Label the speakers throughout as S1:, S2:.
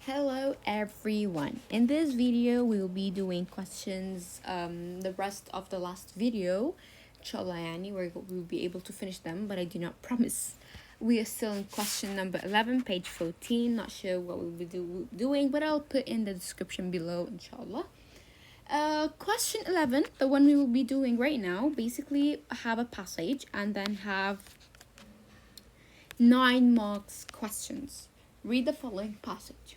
S1: Hello everyone. In this video we will be doing questions the rest of the last video. Inshallah yani we'll be able to finish them, but I do not promise. We are still in question number 11, page 14. Not sure what we'll be doing, but I'll put in the description below, inshallah. Question 11, the one we will be doing right now, basically have a passage and then have 9 marks questions. Read the following passage.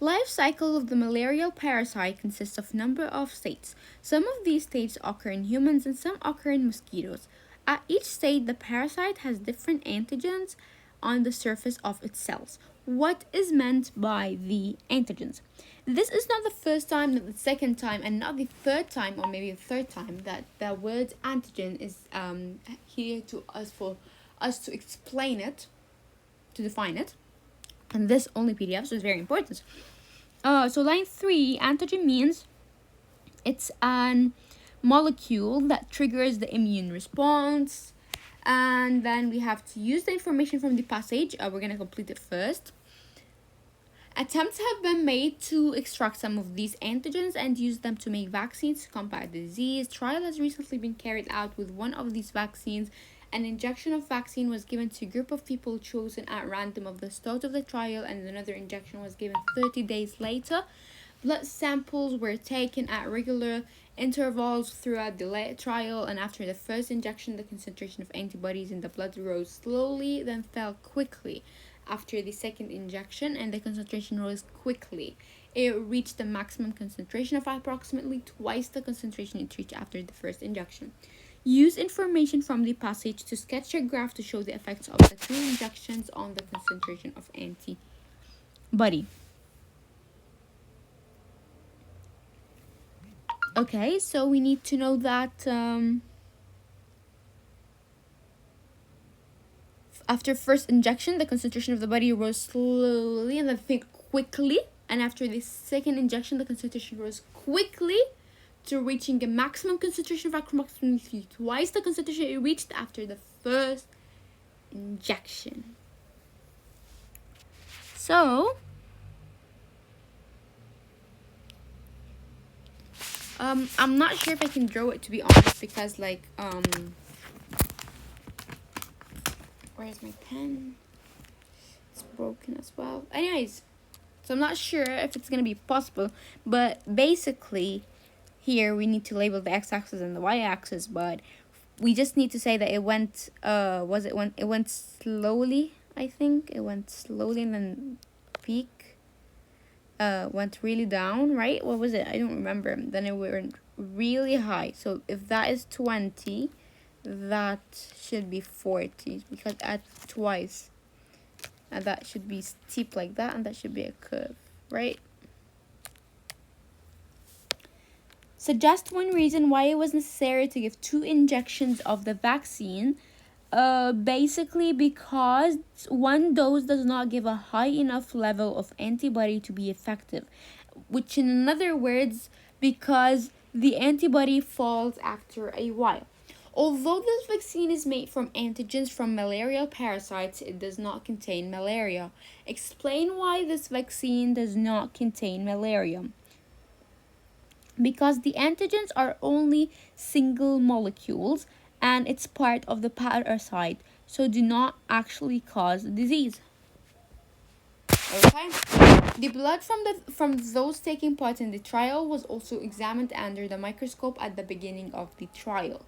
S1: Life cycle of the malarial parasite consists of number of states. Some of these states occur in humans and some occur in mosquitoes. At each state, the parasite has different antigens on the surface of its cells. What is meant by the antigens? This is not the first time, not the second time, and not the third time, or maybe the third time, that the word antigen is here to us for us to explain it, to define it. And this only PDF, so it's very important. So line 3, antigen means it's an molecule that triggers the immune response. And then we have to use the information from the passage. We're going to complete it first. Attempts have been made to extract some of these antigens and use them to make vaccines to combat the disease. Trial has recently been carried out with one of these vaccines. An injection of vaccine was given to a group of people chosen at random of the start of the trial, and another injection was given 30 days later. Blood samples were taken at regular intervals throughout the trial, and after the first injection, the concentration of antibodies in the blood rose slowly, then fell quickly. After the second injection, and the concentration rose quickly. It reached the maximum concentration of approximately twice the concentration it reached after the first injection. Use information from the passage to sketch a graph to show the effects of the 2 injections on the concentration of antibody. Okay, so we need to know that after first injection, the concentration of the body rose slowly and then quickly. And after the second injection, the concentration rose quickly to reaching a maximum concentration of approximately twice the concentration it reached after the first injection. So, I'm not sure if I can draw it, to be honest, because where's my pen? It's broken as well. Anyways, so I'm not sure if it's gonna be possible, but basically here we need to label the x-axis and the y-axis, but we just need to say that it went it went slowly. I think it went slowly and then peak went really down, right? What was it? I don't remember. Then it went really high. So if that is 20, that should be 40, because at twice, and that should be steep like that, and that should be a curve, right? Suggest one reason why it was necessary to give 2 injections of the vaccine. Basically because one dose does not give a high enough level of antibody to be effective, which in other words, because the antibody falls after a while. Although this vaccine is made from antigens from malarial parasites, it does not contain malaria. Explain why this vaccine does not contain malaria. Because the antigens are only single molecules and it's part of the parasite, so do not actually cause disease. Okay. The blood from those taking part in the trial was also examined under the microscope at the beginning of the trial.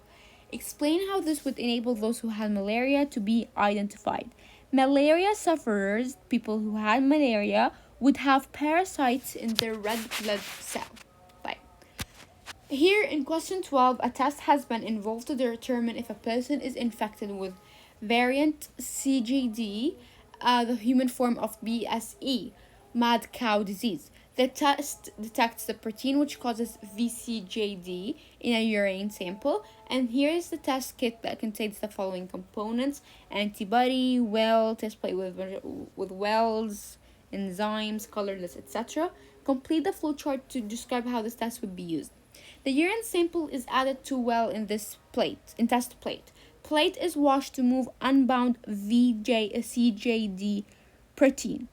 S1: Explain how this would enable those who had malaria to be identified. Malaria sufferers, people who had malaria, would have parasites in their red blood cell. Here in question 12, a test has been involved to determine if a person is infected with variant CJD, the human form of BSE, mad cow disease. The test detects the protein which causes VCJD in a urine sample, and here is the test kit that contains the following components: antibody, well, test plate with wells, enzymes, colorless, etc. Complete the flowchart to describe how this test would be used. The urine sample is added to well in test plate. Plate is washed to move unbound CJD protein.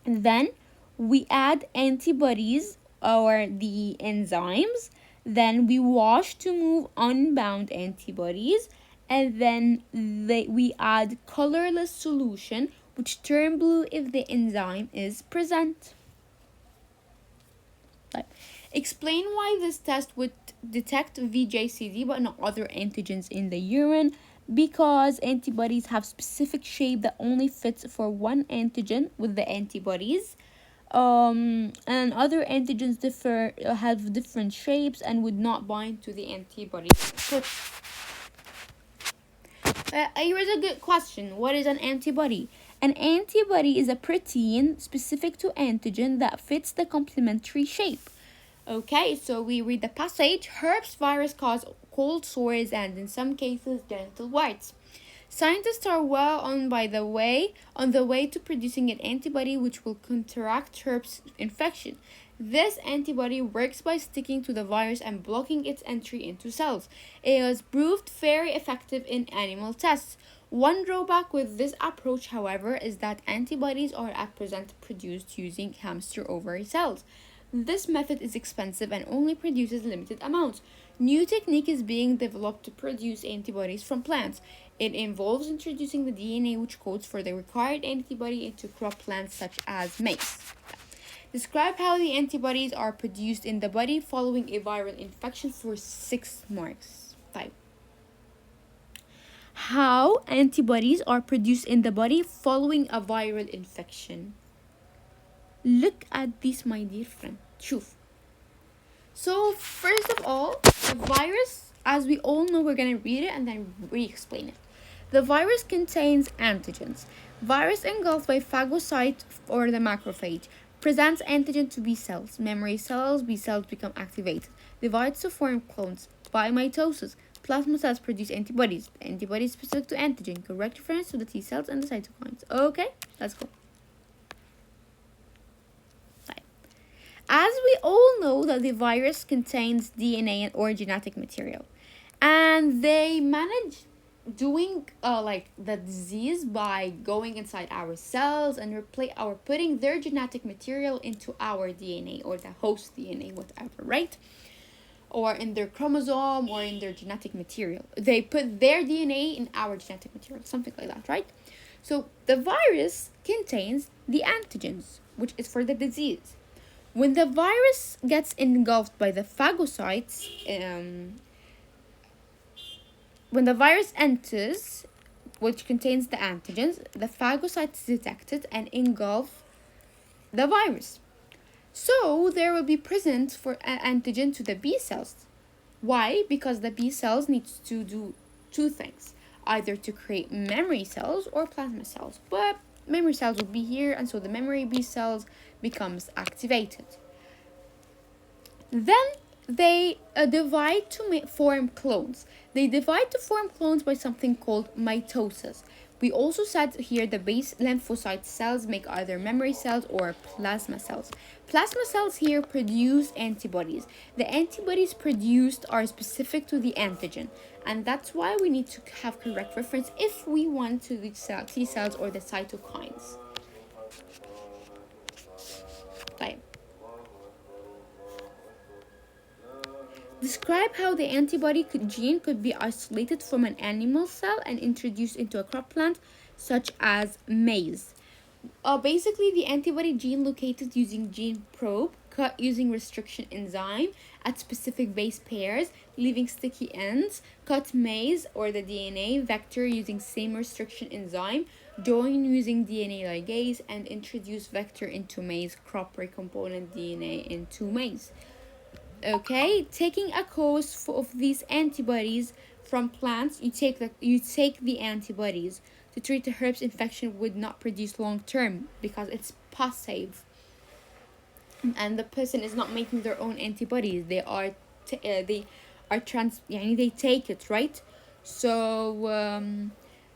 S1: And then we add antibodies or the enzymes. Then we wash to move unbound antibodies. And then we add colorless solution, which turn blue if the enzyme is present. Explain why this test would detect VJCD but not other antigens in the urine. Because antibodies have specific shape that only fits for one antigen with the antibodies. And other antigens have different shapes and would not bind to the antibody. Here's a good question. What is an antibody? An antibody is a protein specific to antigen that fits the complementary shape. Okay, so we read the passage. Herpes virus cause cold sores and in some cases genital warts. Scientists are well on the way to producing an antibody which will counteract herpes infection. This antibody works by sticking to the virus and blocking its entry into cells. It has proved very effective in animal tests. One drawback with this approach, however, is that antibodies are at present produced using hamster ovary cells. This method is expensive and only produces limited amounts. New technique is being developed to produce antibodies from plants. It involves introducing the DNA which codes for the required antibody into crop plants such as maize. Describe how the antibodies are produced in the body following a viral infection for 6 marks. 5. How antibodies are produced in the body following a viral infection. Look at this, my dear friend. شوف. So first of all, the virus, as we all know, we're going to read it and then re-explain it. The virus contains antigens. Virus engulfed by phagocyte or the macrophage presents antigen to B cells. Memory cells, B cells become activated, divides to form clones. By mitosis, plasma cells produce antibodies. Antibodies specific to antigen, correct reference to the T cells and the cytokines. Okay, let's go. As we all know that the virus contains DNA or genetic material, and they manage doing like the disease by going inside our cells and putting their genetic material into our DNA or the host DNA, whatever, right? Or in their chromosome or in their genetic material. They put their DNA in our genetic material, something like that, right? So the virus contains the antigens, which is for the disease. When the virus gets engulfed by the phagocytes, when the virus enters, which contains the antigens, the phagocytes detect it and engulf the virus. So there will be present for antigen to the B cells. Why? Because the B cells needs to do 2 things, either to create memory cells or plasma cells. But memory cells will be here, and so the memory B cells becomes activated. Then they divide to form clones. They divide to form clones by something called mitosis. We also said here the base lymphocyte cells make either memory cells or plasma cells. Plasma cells here produce antibodies. The antibodies produced are specific to the antigen, and that's why we need to have correct reference if we want to reach T cells or the cytokines. Right. Describe how the antibody gene could be isolated from an animal cell and introduced into a crop plant, such as maize. Basically, the antibody gene located using gene probe, cut using restriction enzyme at specific base pairs, leaving sticky ends, cut maize or the DNA vector using same restriction enzyme, join using DNA ligase, and introduce vector into maize, crop recomponent DNA into maize. Okay, taking a course of these antibodies from plants, you take the antibodies to treat the herpes infection would not produce long term because it's passive, and the person is not making their own antibodies. They take it, right? So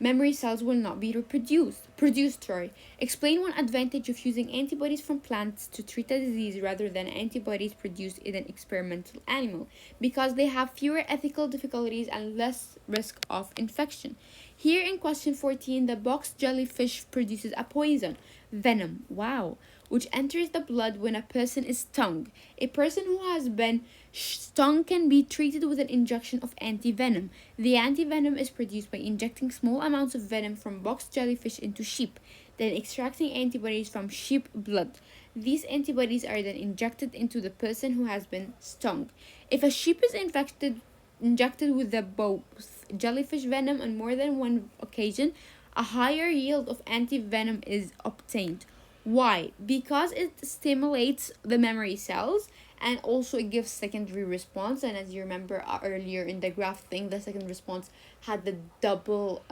S1: memory cells will not be reproduced. Produced, sorry. Explain one advantage of using antibodies from plants to treat a disease rather than antibodies produced in an experimental animal, because they have fewer ethical difficulties and less risk of infection. Here in question 14, the box jellyfish produces a poison, venom, wow, which enters the blood when a person is stung. A person who has been stung can be treated with an injection of antivenom. The antivenom is produced by injecting small amounts of venom from box jellyfish into sheep, then extracting antibodies from sheep blood. These antibodies are then injected into the person who has been stung. If a sheep is injected with the both jellyfish venom on more than one occasion, a higher yield of antivenom is obtained. Why? Because it stimulates the memory cells, and also it gives secondary response. And as you remember earlier in the graph thing, the second response had the double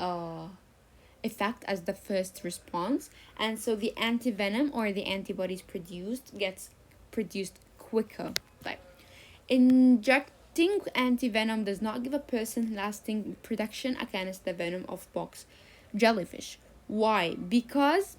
S1: effect as the first response, and so the antivenom or the antibodies produced gets produced quicker. Like, injecting antivenom does not give a person lasting protection against the venom of box jellyfish. Why? Because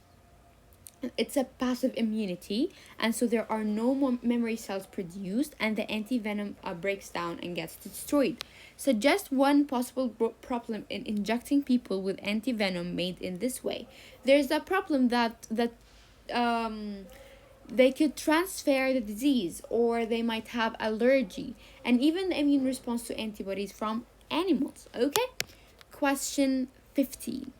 S1: it's a passive immunity, and so there are no more memory cells produced, and the antivenom breaks down and gets destroyed. So just one possible problem in injecting people with antivenom made in this way. There's a problem that they could transfer the disease, or they might have allergy, and even the immune response to antibodies from animals. Okay. Question 15.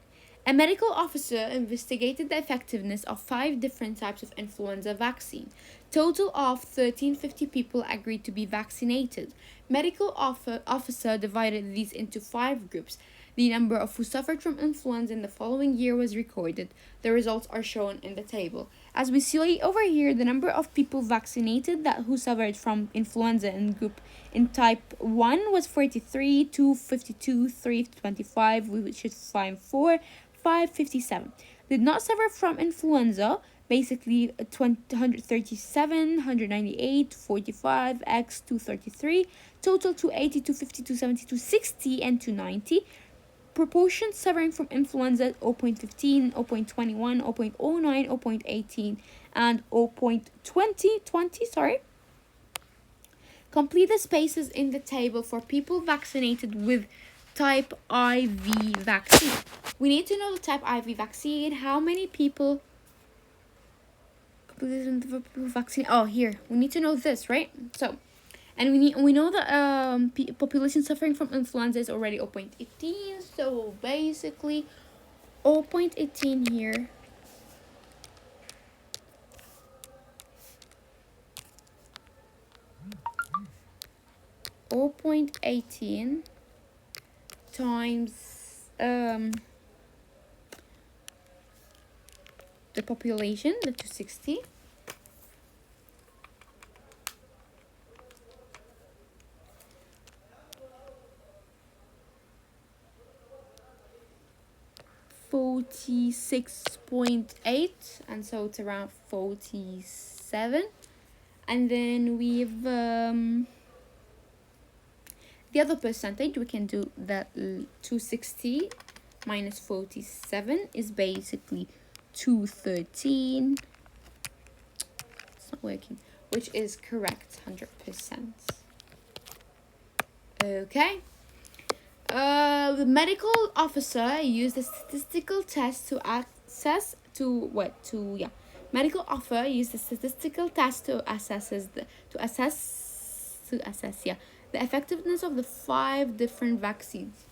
S1: A medical officer investigated the effectiveness of 5 different types of influenza vaccine. Total of 1,350 people agreed to be vaccinated. Medical officer divided these into 5 groups. The number of who suffered from influenza in the following year was recorded. The results are shown in the table. As we see over here, the number of people vaccinated that who suffered from influenza in group in type 1 was 43, 2, 52, 3, 25, we should find 4, 557. Did not suffer from influenza, basically 137, 198, 45, x 233, total 280, 250, 270, 260, and 290. Proportion suffering from influenza 0.15, 0.21, 0.09, 0.18, and 0.20, Complete the spaces in the table for people vaccinated with type IV vaccine. We need to know the type IV vaccine. How many people completed the vaccine? Oh, here. We need to know this, right? So, and we know that population suffering from influenza is already 0.18. So basically 0.18 here. 0.18 times the population, the 260. $46.8, and so it's around 47. And then we've the other percentage, we can do that 260 minus 47 is basically 213. It's not working, which is correct, 100%. Okay. The medical officer used a statistical test to assess Medical officer used a statistical test to assess the effectiveness of the 5 different vaccines.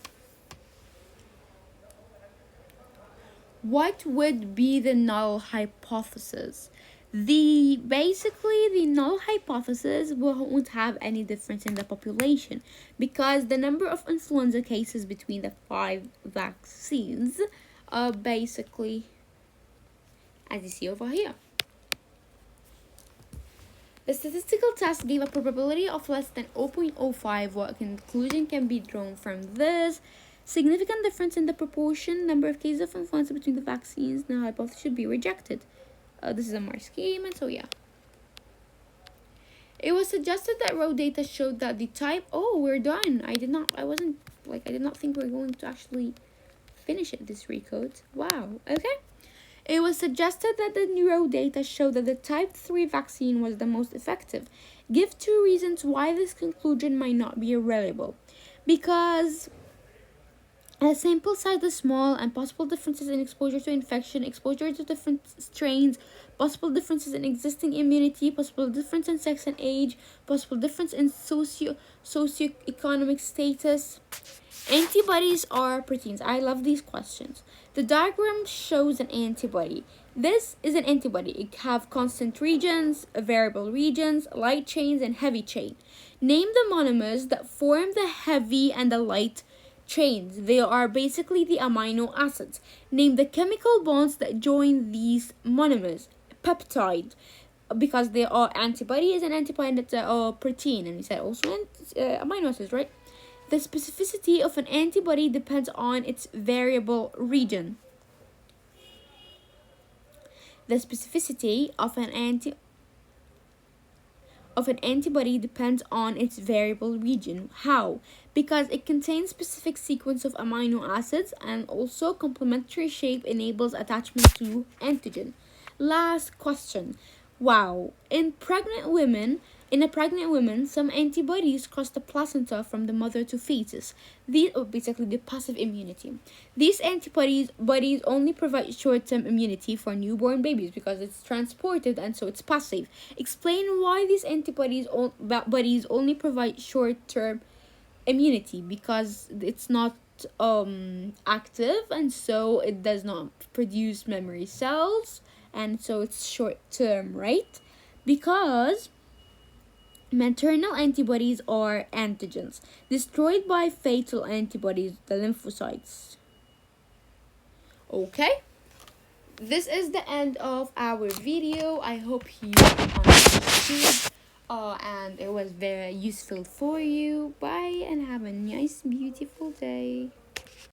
S1: What would be the null hypothesis? The null hypothesis won't have any difference in the population, because the number of influenza cases between the 5 vaccines are basically as you see over here. The statistical test gave a probability of less than 0.05. What conclusion can be drawn from this? Significant difference in the proportion number of cases of influenza between the vaccines. Null hypothesis should be rejected. This is a more scheme, and so yeah. It was suggested that raw data showed that the type. Oh, we're done. I did not think we are going to actually finish it. This recode. Wow. Okay. It was suggested that the neuro data showed that the type 3 vaccine was the most effective. Give two reasons why this conclusion might not be reliable. Because a sample size is small and possible differences in exposure to infection, exposure to different strains, possible differences in existing immunity, possible difference in sex and age, possible difference in socioeconomic status. Antibodies are proteins. I love these questions. The diagram shows an antibody. This is an antibody. It have constant regions, variable regions, light chains, and heavy chain. Name the monomers that form the heavy and the light chains. They are basically the amino acids. Name the chemical bonds that join these monomers. Peptide, because they are antibody is an antibody that's a protein, and we said also amino acids, right? The specificity of an antibody depends on its variable region. The specificity of an antibody depends on its variable region. How? Because it contains specific sequence of amino acids, and also complementary shape enables attachment to antigen. Last question. Wow. In a pregnant woman, some antibodies cross the placenta from the mother to fetus. These are basically the passive immunity. These antibodies only provide short-term immunity for newborn babies because it's transported and so it's passive. Explain why these antibodies only provide short-term immunity, because it's not active, and so it does not produce memory cells, and so it's short term, right? Because maternal antibodies are antigens destroyed by fetal antibodies, the lymphocytes. Okay, this is the end of our video. I hope you understood and it was very useful for you. Bye and have a nice, beautiful day.